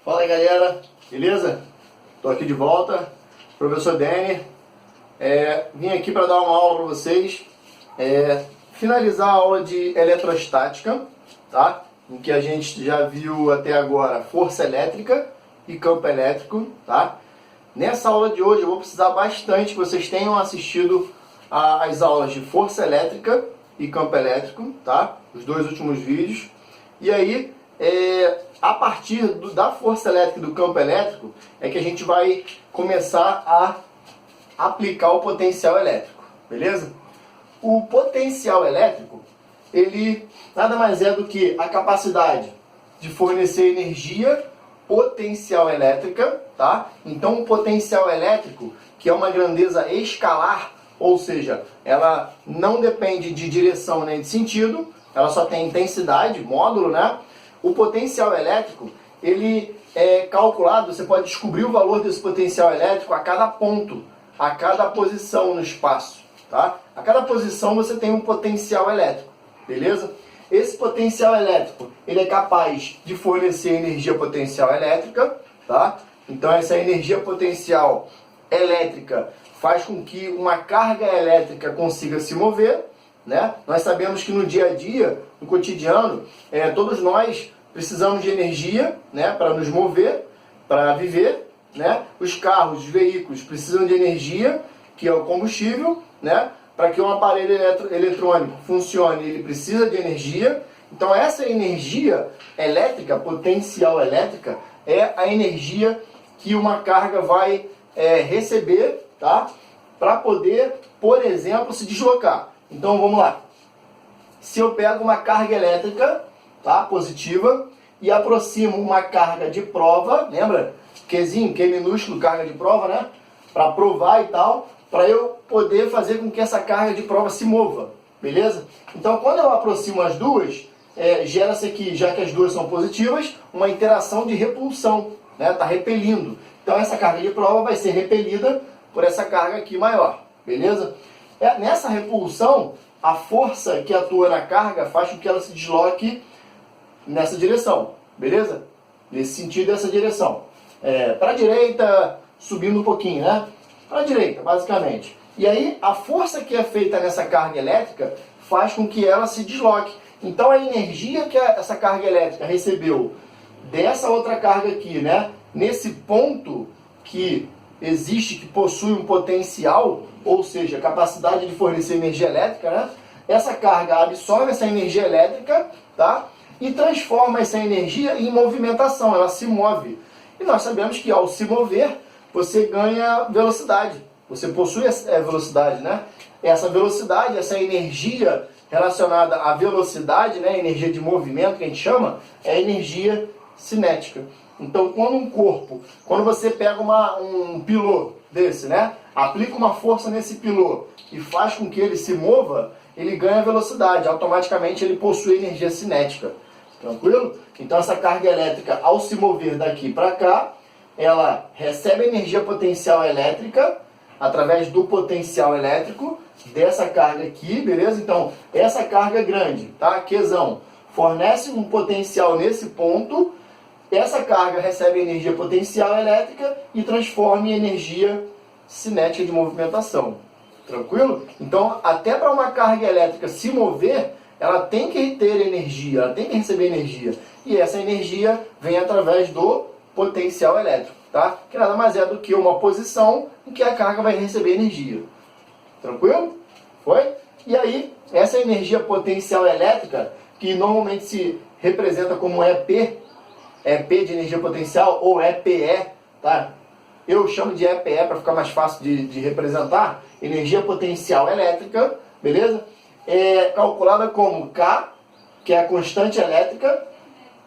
Fala aí, galera, beleza? Tô aqui de volta, professor Dani. Vim aqui para dar uma aula para vocês, finalizar a aula de eletrostática, tá? Em que a gente já viu até agora força elétrica e campo elétrico, tá? Nessa aula de hoje eu vou precisar bastante que vocês tenham assistido às aulas de força elétrica e campo elétrico, tá? Os dois últimos vídeos. E aí, a partir da força elétrica e do campo elétrico, é que a gente vai começar a aplicar o potencial elétrico, beleza? O potencial elétrico, ele nada mais é do que a capacidade de fornecer energia potencial elétrica, tá? Então, o potencial elétrico, que é uma grandeza escalar, ou seja, ela não depende de direção nem de sentido, ela só tem intensidade, módulo, né? O potencial elétrico, ele é calculado, você pode descobrir o valor desse potencial elétrico a cada ponto, a cada posição no espaço, tá? A cada posição você tem um potencial elétrico, beleza? Esse potencial elétrico, ele é capaz de fornecer energia potencial elétrica, tá? Então essa energia potencial elétrica faz com que uma carga elétrica consiga se mover, né? Nós sabemos que no dia a dia, no cotidiano, todos nós precisamos de energia, né, para nos mover, para viver, né? Os carros, os veículos precisam de energia, que é o combustível, né? Para que um aparelho eletrônico funcione, ele precisa de energia. Então essa energia elétrica, potencial elétrica, é a energia que uma carga vai receber, tá? Para poder, por exemplo, se deslocar. Então vamos lá. Se eu pego uma carga elétrica, tá, positiva, e aproximo uma carga de prova, lembra? Qzinho, Q minúsculo, carga de prova, né? Para provar e tal, para eu poder fazer com que essa carga de prova se mova, beleza? Então quando eu aproximo as duas, gera-se aqui, já que as duas são positivas, uma interação de repulsão, né? Tá repelindo. Então essa carga de prova vai ser repelida por essa carga aqui maior, beleza? Nessa repulsão, a força que atua na carga faz com que ela se desloque nessa direção, beleza? Nesse sentido, essa direção. Para a direita, subindo um pouquinho, né? Para a direita, basicamente. E aí, a força que é feita nessa carga elétrica faz com que ela se desloque. Então, a energia que essa carga elétrica recebeu dessa outra carga aqui, né? Nesse ponto que existe, que possui um potencial, ou seja, capacidade de fornecer energia elétrica, né? Essa carga absorve essa energia elétrica, tá? E transforma essa energia em movimentação, ela se move. E nós sabemos que ao se mover, você ganha velocidade. Você possui velocidade, né? Essa velocidade, essa energia relacionada à velocidade, né? Energia de movimento que a gente chama, é energia cinética. Então, quando você pega um pilô desse, né? Aplica uma força nesse pilô e faz com que ele se mova, ele ganha velocidade. Automaticamente ele possui energia cinética. Tranquilo? Então essa carga elétrica, ao se mover daqui para cá, ela recebe energia potencial elétrica através do potencial elétrico dessa carga aqui, beleza? Então essa carga grande, tá? Qzão, fornece um potencial nesse ponto. Essa carga recebe energia potencial elétrica e transforma em energia cinética de movimentação. Tranquilo? Então, até para uma carga elétrica se mover, ela tem que ter energia, ela tem que receber energia. E essa energia vem através do potencial elétrico, tá? Que nada mais é do que uma posição em que a carga vai receber energia. Tranquilo? Foi? E aí, essa energia potencial elétrica, que normalmente se representa como EP de energia potencial ou EPE, tá? Eu chamo de EPE para ficar mais fácil de representar. Energia potencial elétrica, beleza? É calculada como K, que é a constante elétrica,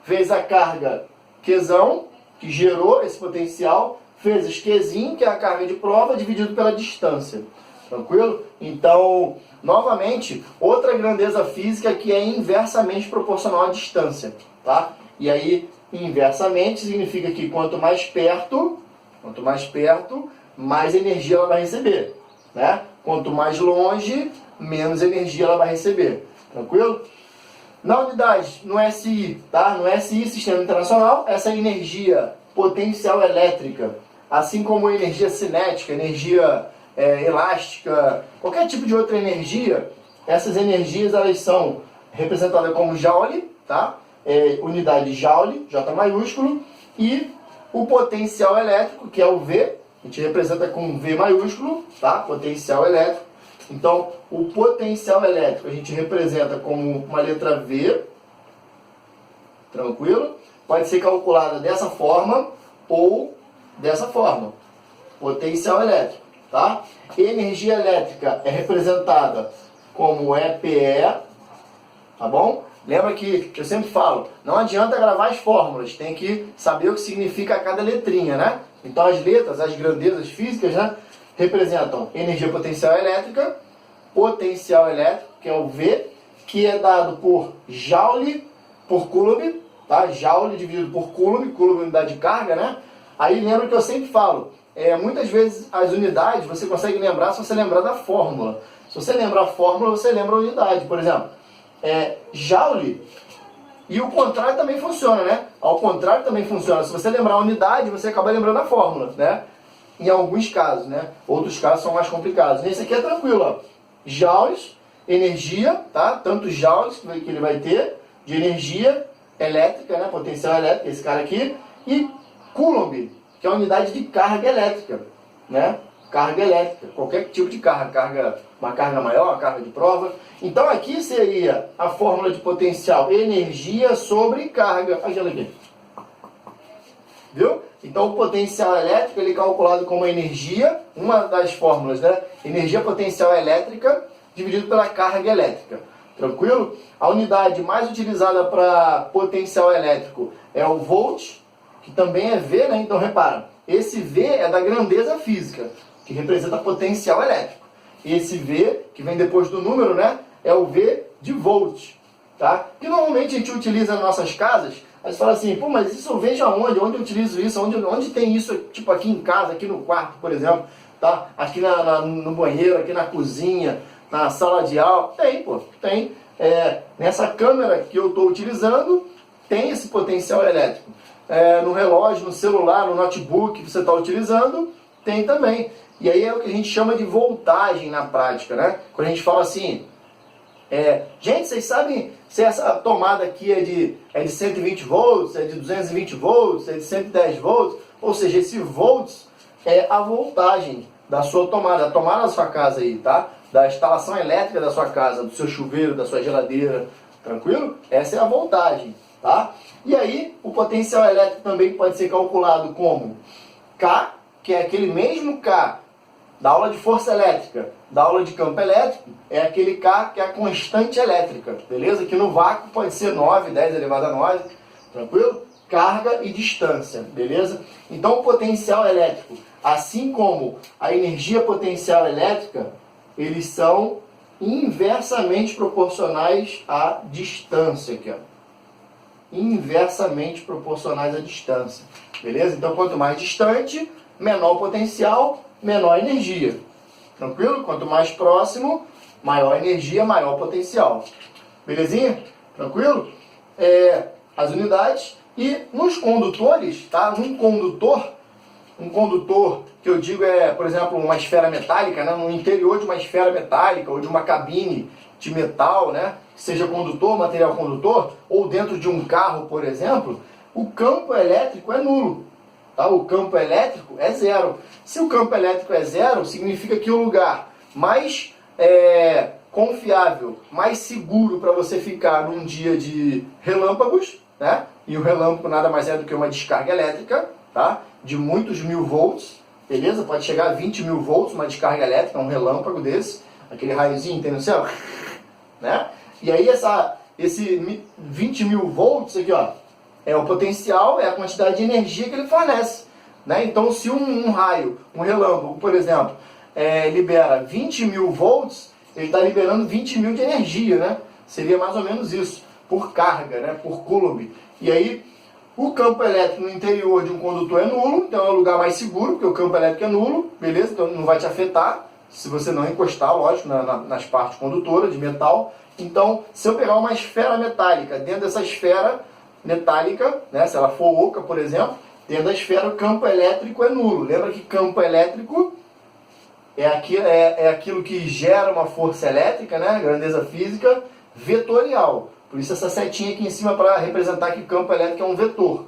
vezes a carga Qzão, que gerou esse potencial, vezes Qzinho, que é a carga de prova, dividido pela distância. Tranquilo? Então, novamente, outra grandeza física que é inversamente proporcional à distância, tá? E aí, inversamente significa que quanto mais perto, mais energia ela vai receber, né? Quanto mais longe, menos energia ela vai receber. Tranquilo? Na unidade, no SI, tá? No SI, Sistema Internacional, essa energia potencial elétrica, assim como energia cinética, energia elástica, qualquer tipo de outra energia, essas energias elas são representadas como Joule, tá? Unidade Joule, J maiúsculo, e o potencial elétrico, que é o V, a gente representa com V maiúsculo, tá? Potencial elétrico. Então, o potencial elétrico a gente representa como uma letra V, tranquilo? Pode ser calculada dessa forma ou dessa forma. Potencial elétrico, tá? Energia elétrica é representada como EPE, tá bom? Lembra que eu sempre falo, não adianta gravar as fórmulas, tem que saber o que significa cada letrinha, né? Então as letras, as grandezas físicas, né, representam energia potencial elétrica, potencial elétrico, que é o V, que é dado por Joule por Coulomb, tá? Joule dividido por Coulomb, Coulomb é unidade de carga, né? Aí lembra que eu sempre falo, muitas vezes as unidades você consegue lembrar se você lembrar da fórmula. Se você lembra a fórmula, você lembra a unidade. Por exemplo, Joule, e o contrário também funciona, né? Ao contrário também funciona. Se você lembrar a unidade, você acaba lembrando a fórmula, né? Em alguns casos, né? Outros casos são mais complicados. Nesse aqui é tranquilo, ó. Joules, energia, tá? Tantos joules que ele vai ter de energia elétrica, né? Potencial elétrico, esse cara aqui. E Coulomb, que é a unidade de carga elétrica, né? Carga elétrica, qualquer tipo de carga, uma carga maior, uma carga de prova. Então aqui seria a fórmula de potencial, energia sobre carga. Aquela aqui. Viu? Então o potencial elétrico ele é calculado como energia, uma das fórmulas, né? Energia potencial elétrica dividido pela carga elétrica. Tranquilo? A unidade mais utilizada para potencial elétrico é o volt, que também é V, né? Então repara, esse V é da grandeza física, que representa potencial elétrico. E esse V, que vem depois do número, né? É o V de volt, tá? Que normalmente a gente utiliza nas nossas casas. Aí você fala assim, pô, mas isso eu vejo aonde? Onde eu utilizo isso? Onde tem isso, tipo aqui em casa, aqui no quarto, por exemplo, tá? Aqui no banheiro, aqui na cozinha, na sala de aula. Tem, pô, tem. Nessa câmera que eu estou utilizando, tem esse potencial elétrico. No relógio, no celular, no notebook que você está utilizando, tem também. E aí é o que a gente chama de voltagem na prática, né? Quando a gente fala assim, gente, vocês sabem se essa tomada aqui é de 120 volts, é de 220 volts, é de 110 volts? Ou seja, esse volts é a voltagem da sua tomada, a tomada da sua casa aí, tá? Da instalação elétrica da sua casa, do seu chuveiro, da sua geladeira, tranquilo? Essa é a voltagem, tá? E aí, o potencial elétrico também pode ser calculado como K, que é aquele mesmo K da aula de força elétrica, da aula de campo elétrico, é aquele K que é a constante elétrica, beleza? Que no vácuo pode ser 9, 10 elevado a 9, tranquilo? Carga e distância, beleza? Então o potencial elétrico, assim como a energia potencial elétrica, eles são inversamente proporcionais à distância aqui, ó. Inversamente proporcionais à distância, beleza? Então quanto mais distante, menor o potencial, menor energia. Tranquilo? Quanto mais próximo, maior energia, maior potencial. Belezinha? Tranquilo? As unidades. E nos condutores, tá? Um condutor que eu digo por exemplo, uma esfera metálica, né? No interior de uma esfera metálica ou de uma cabine de metal, né? Que seja condutor, material condutor, ou dentro de um carro, por exemplo, o campo elétrico é nulo. Tá? O campo elétrico é zero. Se o campo elétrico é zero, significa que o lugar mais confiável, mais seguro para você ficar num dia de relâmpagos, né? E o relâmpago nada mais é do que uma descarga elétrica, tá? De muitos mil volts, beleza? Pode chegar a 20 mil volts uma descarga elétrica, um relâmpago desse, aquele raiozinho tem no céu, né? E aí esse 20 mil volts aqui, ó, é o potencial, é a quantidade de energia que ele fornece, né? Então, se um raio, um relâmpago, por exemplo, libera 20 mil volts, ele está liberando 20 mil de energia, né? Seria mais ou menos isso, por carga, né? Por Coulomb. E aí, o campo elétrico no interior de um condutor é nulo, então é o lugar mais seguro, porque o campo elétrico é nulo, beleza? Então não vai te afetar, se você não encostar, lógico, nas partes condutoras de metal. Então, se eu pegar uma esfera metálica, dentro dessa esfera metálica, né, se ela for oca, por exemplo, Dentro da esfera, o campo elétrico é nulo. Lembra que campo elétrico é aquilo que gera uma força elétrica, né? Grandeza física vetorial. Por isso essa setinha aqui em cima para representar que o campo elétrico é um vetor.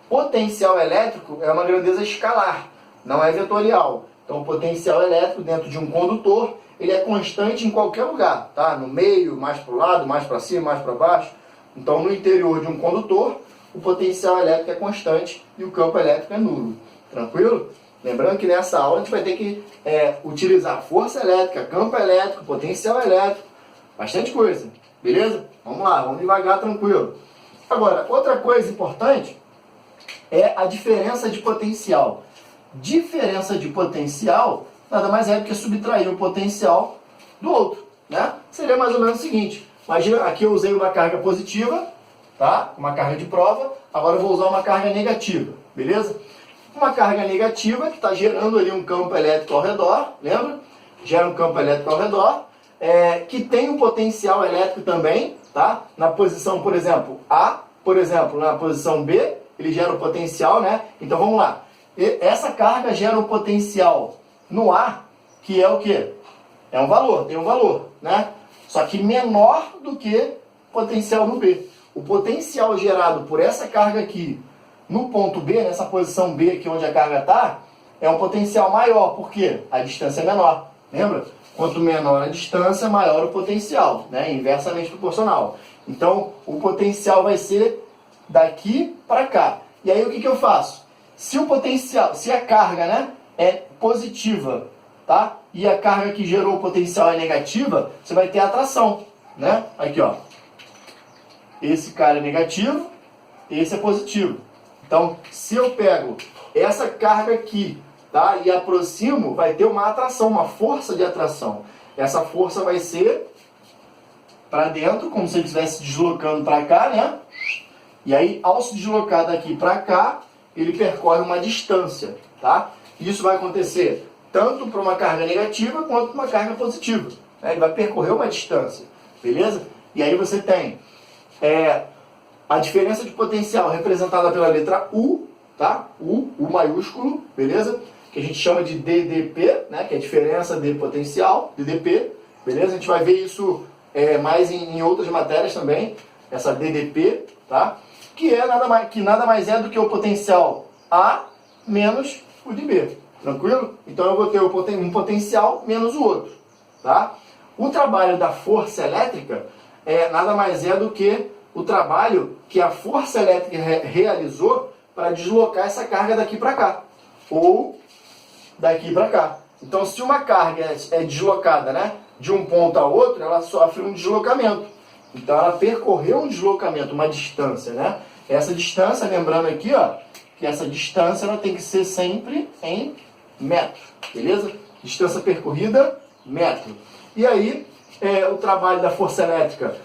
Potencial elétrico é uma grandeza escalar, não é vetorial. Então o potencial elétrico dentro de um condutor, ele é constante em qualquer lugar, tá? No meio, mais para o lado, mais para cima, mais para baixo. Então no interior de um condutor, o potencial elétrico é constante e o campo elétrico é nulo. Tranquilo? Lembrando que nessa aula a gente vai ter que utilizar força elétrica, campo elétrico, potencial elétrico, bastante coisa, beleza? Vamos lá, vamos devagar, tranquilo. Agora, outra coisa importante é a diferença de potencial. Diferença de potencial nada mais é do que subtrair um potencial do outro, né? Seria mais ou menos o seguinte, imagina, aqui eu usei uma carga positiva, tá? Uma carga de prova, agora eu vou usar uma carga negativa, beleza? Uma carga negativa que está gerando ali um campo elétrico ao redor, lembra? Gera um campo elétrico ao redor, que tem um potencial elétrico também, tá? Na posição, por exemplo, A, por exemplo, na posição B, ele gera um potencial, né? Então vamos lá. Essa carga gera um potencial no A, que é o quê? É um valor, tem um valor, né? Só que menor do que potencial no B. O potencial gerado por essa carga aqui no ponto B, nessa posição B aqui onde a carga está, é um potencial maior, porque a distância é menor. Lembra? Quanto menor a distância, maior o potencial, né? Inversamente proporcional. Então, o potencial vai ser daqui para cá. E aí o que eu faço? Se o potencial, se a carga, né, é positiva, tá? E a carga que gerou o potencial é negativa, você vai ter atração, né? Aqui, ó. Esse cara é negativo, esse é positivo. Então, se eu pego essa carga aqui, tá, e aproximo, vai ter uma atração, uma força de atração. Essa força vai ser para dentro, como se ele estivesse deslocando para cá, né? E aí, ao se deslocar daqui para cá, ele percorre uma distância, tá? Isso vai acontecer tanto para uma carga negativa quanto para uma carga positiva, né? Ele vai percorrer uma distância, beleza? E aí você tem a diferença de potencial representada pela letra U, tá? U maiúsculo, beleza? Que a gente chama de DDP, né? Que é a diferença de potencial, DDP, beleza? A gente vai ver isso mais em outras matérias também, essa DDP, tá? Que nada mais é do que o potencial A menos o de B, tranquilo? Então eu vou ter um potencial menos o outro, tá? O trabalho da força elétrica nada mais é do que o trabalho que a força elétrica realizou para deslocar essa carga daqui para cá, ou daqui para cá. Então, se uma carga é deslocada, né, de um ponto a outro, ela sofre um deslocamento. Então, ela percorreu um deslocamento, uma distância, né? Essa distância, lembrando aqui, ó, que essa distância ela tem que ser sempre em metro, beleza? Distância percorrida, metro. E aí, o trabalho da força elétrica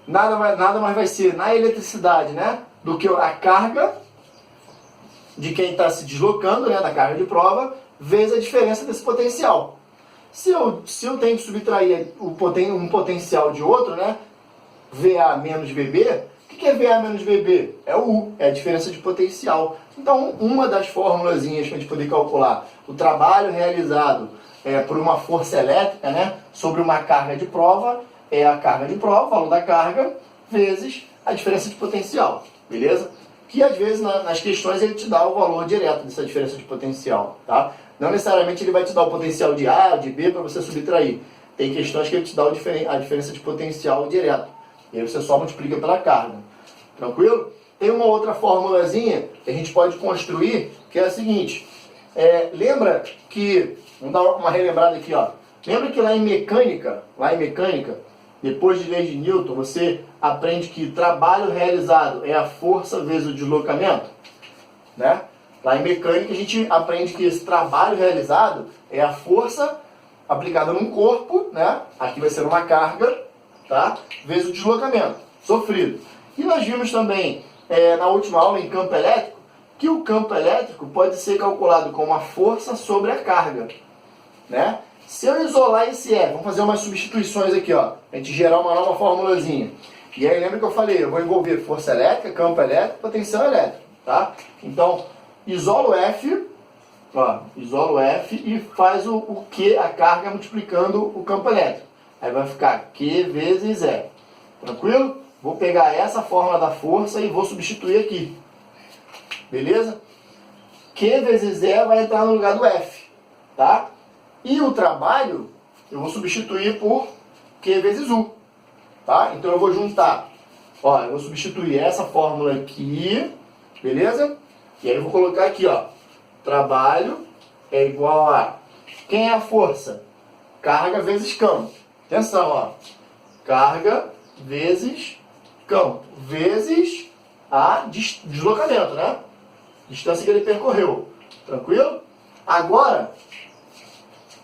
nada mais vai ser na eletricidade, né, do que a carga de quem está se deslocando, né, da carga de prova, vezes a diferença desse potencial. Se eu tenho que subtrair um potencial de outro, né, VA menos VB, o que é VA menos VB? É o U, é a diferença de potencial. Então, uma das formulazinhas para a gente poder calcular o trabalho realizado por uma força elétrica, né, sobre uma carga de prova, é a carga de prova, o valor da carga, vezes a diferença de potencial, beleza? Que às vezes nas questões ele te dá o valor direto dessa diferença de potencial, tá? Não necessariamente ele vai te dar o potencial de A, de B para você subtrair. Tem questões que ele te dá a diferença de potencial direto. E aí você só multiplica pela carga. Tranquilo? Tem uma outra formulazinha que a gente pode construir, que é a seguinte. Lembra que... Vamos dar uma relembrada aqui, ó. Lembra que lá em mecânica, depois de lei de Newton, você aprende que trabalho realizado é a força vezes o deslocamento? Né? Lá em mecânica a gente aprende que esse trabalho realizado é a força aplicada num corpo, né? Aqui vai ser uma carga, tá? Vezes o deslocamento sofrido. E nós vimos também na última aula em campo elétrico, que o campo elétrico pode ser calculado como a força sobre a carga, né? Se eu isolar esse E, vamos fazer umas substituições aqui, ó, a gente gerar uma nova formulazinha. E aí lembra que eu falei, eu vou envolver força elétrica, campo elétrico, potencial elétrico. tá? Então, isola o F, ó, isola o F e faz o Q, a carga, multiplicando o campo elétrico. Aí vai ficar Q vezes E. Tranquilo? Vou pegar essa fórmula da força e vou substituir aqui. Beleza? Q vezes E vai entrar no lugar do F, tá? E o trabalho eu vou substituir por Q vezes U, tá? Então eu vou juntar, ó, eu vou substituir essa fórmula aqui, beleza? E aí eu vou colocar aqui, ó, trabalho é igual a, quem é a força? Carga vezes campo. Atenção, ó, carga vezes campo, vezes a deslocamento, né? Distância que ele percorreu. Tranquilo? Agora,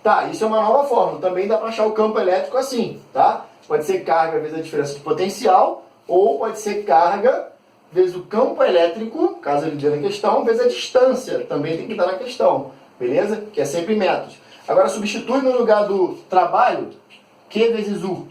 tá, isso é uma nova fórmula. Também dá para achar o campo elétrico assim, tá? Pode ser carga vezes a diferença de potencial, ou pode ser carga vezes o campo elétrico, caso ele dê na questão, vezes a distância. Também tem que dar na questão, beleza? Que é sempre metros. Agora substitui no lugar do trabalho, Q vezes U.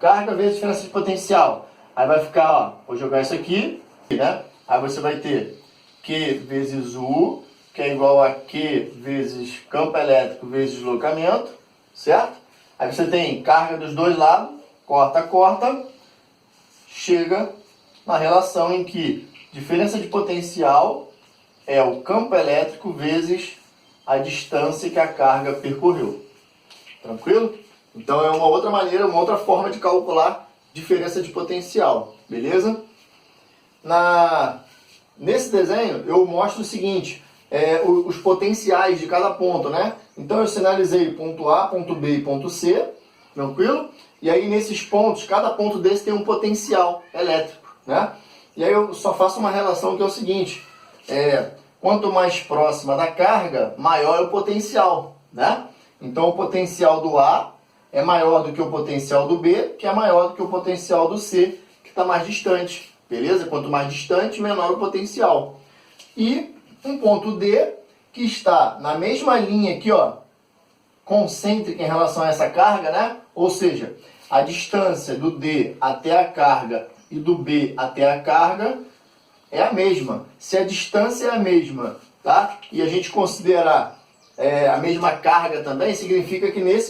Carga vezes diferença de potencial. Aí vai ficar, ó, vou jogar isso aqui, né? Aí você vai ter Q vezes U, que é igual a Q vezes campo elétrico vezes deslocamento, certo? Aí você tem carga dos dois lados, corta, corta, chega na relação em que diferença de potencial é o campo elétrico vezes a distância que a carga percorreu. Tranquilo? Então é uma outra maneira, uma outra forma de calcular diferença de potencial, beleza? Nesse desenho eu mostro o seguinte, os potenciais de cada ponto, né? Então eu sinalizei ponto A, ponto B e ponto C, tranquilo? E aí nesses pontos, cada ponto desse tem um potencial elétrico, né? E aí eu só faço uma relação que é o seguinte, quanto mais próxima da carga, maior é o potencial, né? Então o potencial do A é maior do que o potencial do B, que é maior do que o potencial do C, que está mais distante, beleza? Quanto mais distante, menor o potencial. E um ponto D, que está na mesma linha aqui, ó, concêntrica em relação a essa carga, né? Ou seja, a distância do D até a carga e do B até a carga é a mesma. Se a distância é a mesma, tá? E a gente considerar a mesma carga também, significa que nesses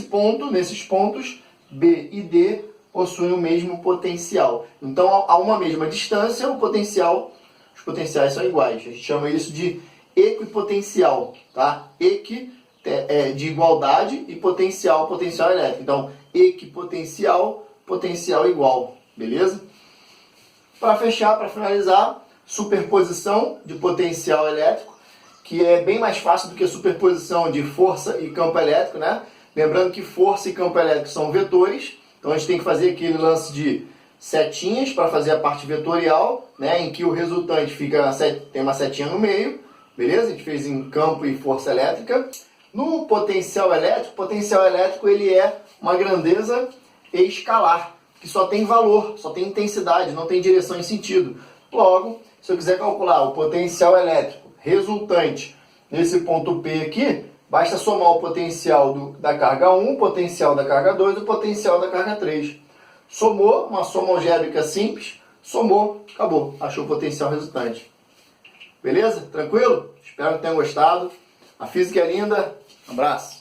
pontos, B e D possuem o mesmo potencial. Então, a uma mesma distância, os potenciais são iguais. A gente chama isso de equipotencial, tá? Equi de igualdade e potencial elétrico. Então, equipotencial, potencial igual, beleza? Para fechar, para finalizar, superposição de potencial elétrico, que é bem mais fácil do que a superposição de força e campo elétrico, né? Lembrando que força e campo elétrico são vetores, então a gente tem que fazer aquele lance de setinhas para fazer a parte vetorial, né? Em que o resultante tem uma setinha no meio, beleza? A gente fez em campo e força elétrica. No potencial elétrico ele é uma grandeza escalar, que só tem valor, só tem intensidade, não tem direção e sentido. Logo, se eu quiser calcular o potencial elétrico resultante nesse ponto P aqui, basta somar o potencial da carga 1, o potencial da carga 2 e o potencial da carga 3. Somou, uma soma algébrica simples, somou, acabou, achou o potencial resultante. Beleza? Tranquilo? Espero que tenham gostado. A física é linda. Um abraço.